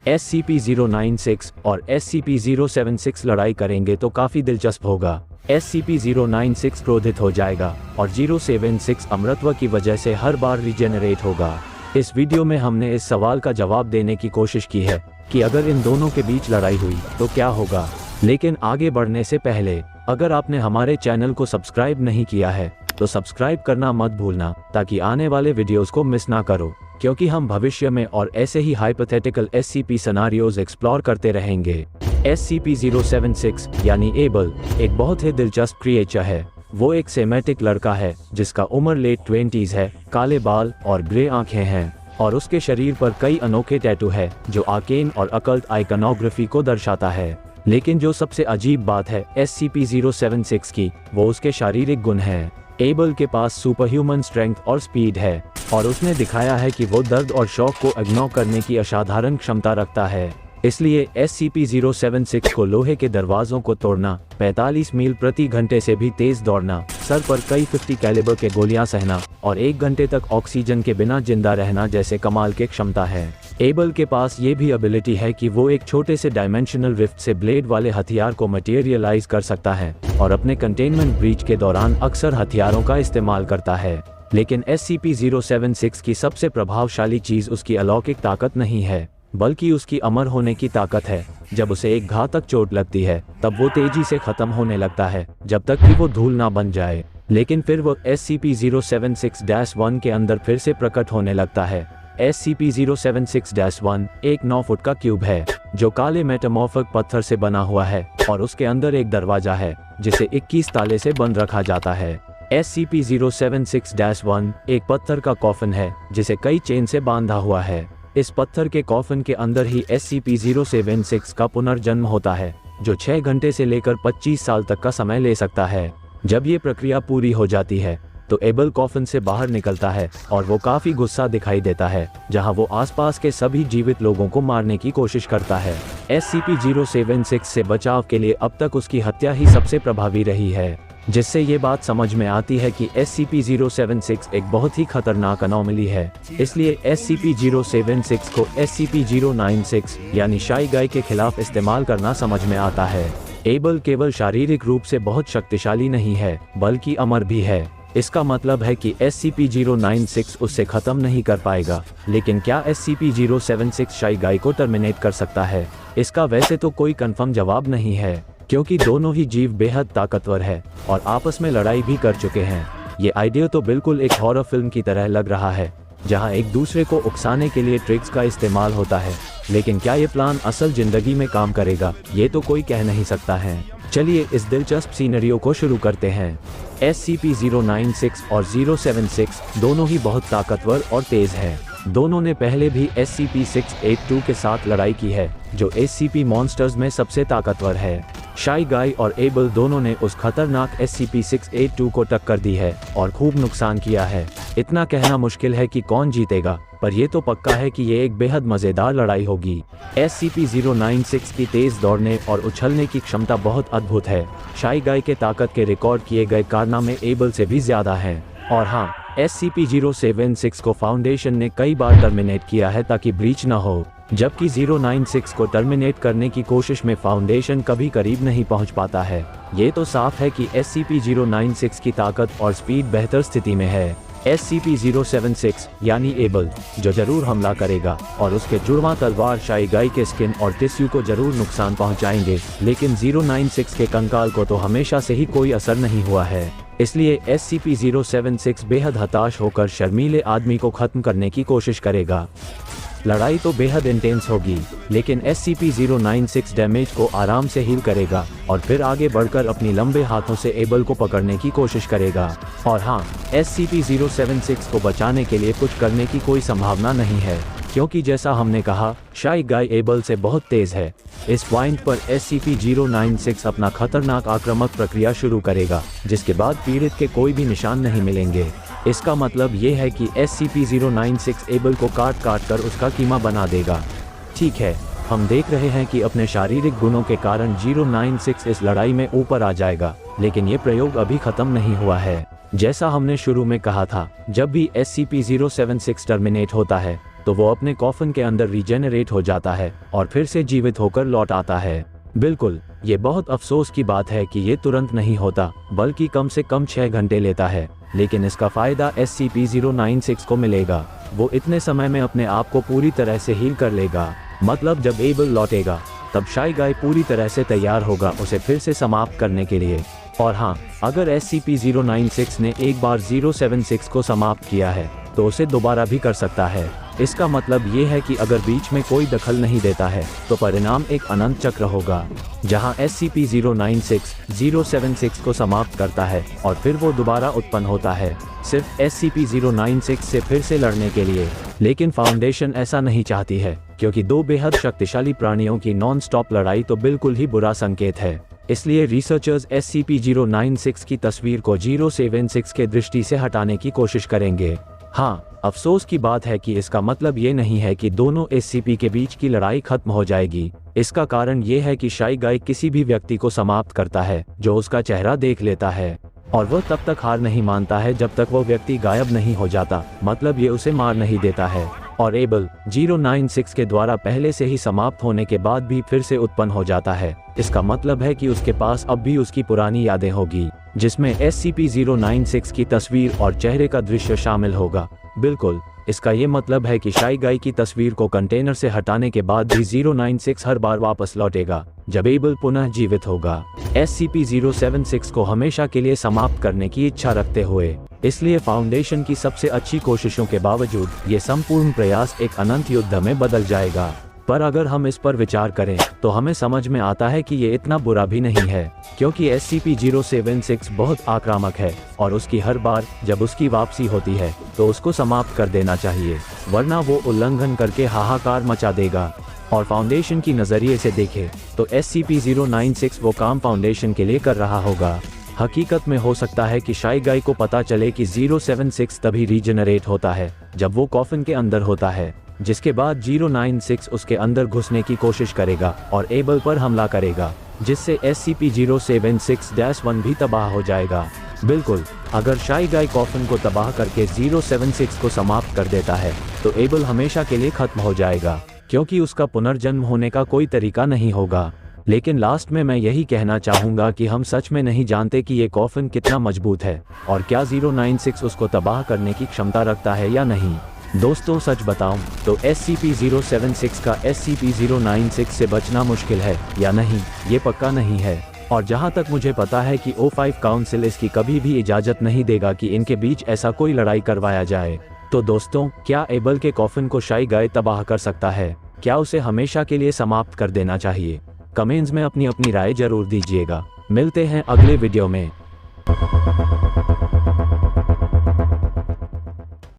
SCP-096 और SCP-076 लड़ाई करेंगे तो काफी दिलचस्प होगा। SCP-096 क्रोधित हो जाएगा और 076 अमरत्व की वजह से हर बार रीजेनरेट होगा। इस वीडियो में हमने इस सवाल का जवाब देने की कोशिश की है कि अगर इन दोनों के बीच लड़ाई हुई तो क्या होगा। लेकिन आगे बढ़ने से पहले अगर आपने हमारे चैनल को सब्सक्राइब नहीं किया है तो सब्सक्राइब करना मत भूलना, ताकि आने वाले वीडियोस को मिस ना करो, क्योंकि हम भविष्य में और ऐसे ही हाइपोथेटिकल SCP सिनेरियोज एक्सप्लोर करते रहेंगे। SCP-076 यानी एबल एक बहुत ही दिलचस्प क्रिएचर है। वो एक सेमेटिक लड़का है जिसका उम्र लेट 20s है, काले बाल और ग्रे आंखें हैं और उसके शरीर पर कई अनोखे टैटू है जो आर्केन और अकल्ट आइकनोग्राफी को दर्शाता है। लेकिन जो सबसे अजीब बात है SCP-076 की, वो उसके शारीरिक गुण हैं। एबल के पास सुपरह्यूमन स्ट्रेंथ और स्पीड है और उसने दिखाया है कि वो दर्द और शौक को इग्नोर करने की असाधारण क्षमता रखता है। इसलिए SCP-076 को लोहे के दरवाजों को तोड़ना, 45 मील प्रति घंटे से भी तेज दौड़ना, सर पर कई 50 कैलिबर के गोलियां सहना और 1 घंटे तक ऑक्सीजन के बिना जिंदा रहना जैसे कमाल की क्षमता है। एबल के पास ये भी एबिलिटी है कि वो एक छोटे से डायमेंशनल रिफ्ट से ब्लेड वाले हथियार को मटेरियलाइज कर सकता है और अपने कंटेनमेंट ब्रीच के दौरान अक्सर हथियारों का इस्तेमाल करता है। लेकिन SCP-076 की सबसे प्रभावशाली चीज उसकी अलौकिक ताकत नहीं है, बल्कि उसकी अमर होने की ताकत है। जब उसे एक घातक चोट लगती है तब वो तेजी से खत्म होने लगता है जब तक कि वो धूल ना बन जाए। लेकिन फिर वो SCP-076-1 के अंदर फिर से प्रकट होने लगता है। SCP-076-1 एक 9 फुट का क्यूब है जो काले मेटामॉर्फिक पत्थर से बना हुआ है और उसके अंदर एक दरवाजा है जिसे 21 ताले से बंद रखा जाता है। SCP-076-1 एक पत्थर का कॉफिन है जिसे कई चेन से बांधा हुआ है। इस पत्थर के कॉफिन के अंदर ही SCP-076 का पुनर्जन्म होता है, जो 6 घंटे से लेकर 25 साल तक का समय ले सकता है। जब ये प्रक्रिया पूरी हो जाती है तो एबल कॉफिन से बाहर निकलता है और वो काफी गुस्सा दिखाई देता है, जहां वो आसपास के सभी जीवित लोगों को मारने की कोशिश करता है। SCP-076 से बचाव के लिए अब तक उसकी हत्या ही सबसे प्रभावी रही है, जिससे ये बात समझ में आती है कि SCP-076 एक बहुत ही खतरनाक अनोमली है। इसलिए SCP-076 को SCP-096 यानी शाई गाय के खिलाफ इस्तेमाल करना समझ में आता है। एबल केवल शारीरिक रूप से बहुत शक्तिशाली नहीं है, बल्कि अमर भी है। इसका मतलब है कि SCP-096 उससे खत्म नहीं कर पाएगा। लेकिन क्या SCP-076 शाई गाय को टर्मिनेट कर सकता है? इसका वैसे तो कोई कंफर्म जवाब नहीं है, क्योंकि दोनों ही जीव बेहद ताकतवर है और आपस में लड़ाई भी कर चुके हैं। ये आइडिया तो बिल्कुल एक हॉरर फिल्म की तरह लग रहा है, जहां एक दूसरे को उकसाने के लिए ट्रिक्स का इस्तेमाल होता है। लेकिन क्या ये प्लान असल जिंदगी में काम करेगा, ये तो कोई कह नहीं सकता है। चलिए इस दिलचस्प सीनरियो को शुरू करते हैं। SCP-096 और 076 दोनों ही बहुत ताकतवर और तेज हैं। दोनों ने पहले भी SCP-682 के साथ लड़ाई की है, जो SCP मॉन्स्टर्स में सबसे ताकतवर है। शाई गाय और एबल दोनों ने उस खतरनाक SCP-682 को टक्कर दी है और खूब नुकसान किया है। इतना कहना मुश्किल है कि कौन जीतेगा, पर यह तो पक्का है कि ये एक बेहद मजेदार लड़ाई होगी। SCP-096 की तेज दौड़ने और उछलने की क्षमता बहुत अद्भुत है। शाई गाय के ताकत के रिकॉर्ड किए गए कारनामे एबल से भी ज्यादा हैं। और हाँ, SCP-076 को फाउंडेशन ने कई बार टर्मिनेट किया है ताकि ब्रीच न हो, जबकि 096 को टर्मिनेट करने की कोशिश में फाउंडेशन कभी करीब नहीं पहुंच पाता है। ये तो साफ है कि SCP-096 की ताकत और स्पीड बेहतर स्थिति में है। SCP-076 यानी एबल जो जरूर हमला करेगा और उसके जुड़वां तलवार शाई गाय के स्किन और टिश्यू को जरूर नुकसान पहुंचाएंगे। लेकिन 096 के कंकाल को तो हमेशा से ही कोई असर नहीं हुआ है। इसलिए SCP-076 बेहद हताश होकर शर्मीले आदमी को खत्म करने की कोशिश करेगा। लड़ाई तो बेहद इंटेंस होगी, लेकिन SCP-096 डैमेज को आराम से हील करेगा और फिर आगे बढ़कर अपनी लंबे हाथों से एबल को पकड़ने की कोशिश करेगा। और हाँ, SCP-076 को बचाने के लिए कुछ करने की कोई संभावना नहीं है, क्योंकि जैसा हमने कहा, शाई गाय एबल से बहुत तेज है। इस पॉइंट पर SCP-096 अपना खतरनाक आक्रामक प्रक्रिया शुरू करेगा, जिसके बाद पीड़ित के कोई भी निशान नहीं मिलेंगे। इसका मतलब ये है कि SCP-096 एबल को काट कर उसका कीमा बना देगा। ठीक है, हम देख रहे हैं कि अपने शारीरिक गुणों के कारण 096 इस लड़ाई में ऊपर आ जाएगा, लेकिन ये प्रयोग अभी खत्म नहीं हुआ है। जैसा हमने शुरू में कहा था, जब भी SCP-076 टर्मिनेट होता है तो वो अपने कॉफन के अंदर रीजेनरेट हो जाता है और फिर से जीवित होकर लौट आता है। बिल्कुल, ये बहुत अफसोस की बात है कि ये तुरंत नहीं होता, बल्कि कम से कम 6 घंटे लेता है, लेकिन इसका फायदा SCP-096 को मिलेगा। वो इतने समय में अपने आप को पूरी तरह से हील कर लेगा। मतलब जब एबल लौटेगा तब शाई गाय पूरी तरह से तैयार होगा उसे फिर से समाप्त करने के लिए। और हाँ, अगर SCP-096 ने एक बार 076 को समाप्त किया है तो उसे दोबारा भी कर सकता है। इसका मतलब ये है कि अगर बीच में कोई दखल नहीं देता है तो परिणाम एक अनंत चक्र होगा, जहां SCP-096 076 को समाप्त करता है और फिर वो दोबारा उत्पन्न होता है, सिर्फ SCP-096 से फिर से लड़ने के लिए। लेकिन फाउंडेशन ऐसा नहीं चाहती है, क्योंकि दो बेहद शक्तिशाली प्राणियों की नॉन स्टॉप लड़ाई तो बिल्कुल ही बुरा संकेत है। इसलिए रिसर्चर्स SCP-096 की तस्वीर को 076 के दृष्टि से हटाने की कोशिश करेंगे। हाँ, अफसोस की बात है कि इसका मतलब ये नहीं है कि दोनों SCP के बीच की लड़ाई खत्म हो जाएगी। इसका कारण ये है कि शाई गाय किसी भी व्यक्ति को समाप्त करता है जो उसका चेहरा देख लेता है, और वह तब तक हार नहीं मानता है जब तक वो व्यक्ति गायब नहीं हो जाता, मतलब ये उसे मार नहीं देता है। और एबल 096 के द्वारा पहले से ही समाप्त होने के बाद भी फिर से उत्पन्न हो जाता है। इसका मतलब है कि उसके पास अब भी उसकी पुरानी यादें होगी, जिसमें SCP-096 की तस्वीर और चेहरे का दृश्य शामिल होगा। बिल्कुल, इसका ये मतलब है कि शाई गाय की तस्वीर को कंटेनर से हटाने के बाद भी 096 हर बार वापस लौटेगा जब एबल पुनः जीवित होगा। SCP-076 को हमेशा के लिए समाप्त करने की इच्छा रखते हुए, इसलिए फाउंडेशन की सबसे अच्छी कोशिशों के बावजूद ये संपूर्ण प्रयास एक अनंत युद्ध में बदल जाएगा। पर अगर हम इस पर विचार करें तो हमें समझ में आता है कि ये इतना बुरा भी नहीं है, क्योंकि SCP-076 बहुत आक्रामक है और उसकी हर बार जब उसकी वापसी होती है तो उसको समाप्त कर देना चाहिए, वरना वो उल्लंघन करके हाहाकार मचा देगा। और फाउंडेशन की नज़रिए से देखें तो SCP-096 वो काम फाउंडेशन के लिए कर रहा होगा। हकीकत में हो सकता है कि शाई गाय को पता चले कि 076 तभी रीजनरेट होता है जब वो कॉफिन के अंदर होता है, जिसके बाद 096 उसके अंदर घुसने की कोशिश करेगा और एबल पर हमला करेगा, जिससे SCP-076-1 भी तबाह हो जाएगा। बिल्कुल, अगर शाई गाय कॉफिन को तबाह करके 076 को समाप्त कर देता है तो एबल हमेशा के लिए खत्म हो जाएगा, क्योंकि उसका पुनर्जन्म होने का कोई तरीका नहीं होगा। लेकिन लास्ट में मैं यही कहना चाहूँगा कि हम सच में नहीं जानते कि ये कॉफिन कितना मजबूत है और क्या 096 उसको तबाह करने की क्षमता रखता है या नहीं। दोस्तों, सच बताऊं तो SCP-076 का SCP-096 से बचना मुश्किल है या नहीं, ये पक्का नहीं है। और जहां तक मुझे पता है कि O5 काउंसिल इसकी कभी भी इजाज़त नहीं देगा कि इनके बीच ऐसा कोई लड़ाई करवाया जाए। तो दोस्तों, क्या एबल के कॉफिन को शाई गाय तबाह कर सकता है? क्या उसे हमेशा के लिए समाप्त कर देना चाहिए? कमेंट्स में अपनी राय जरूर दीजिएगा। मिलते हैं अगले वीडियो में।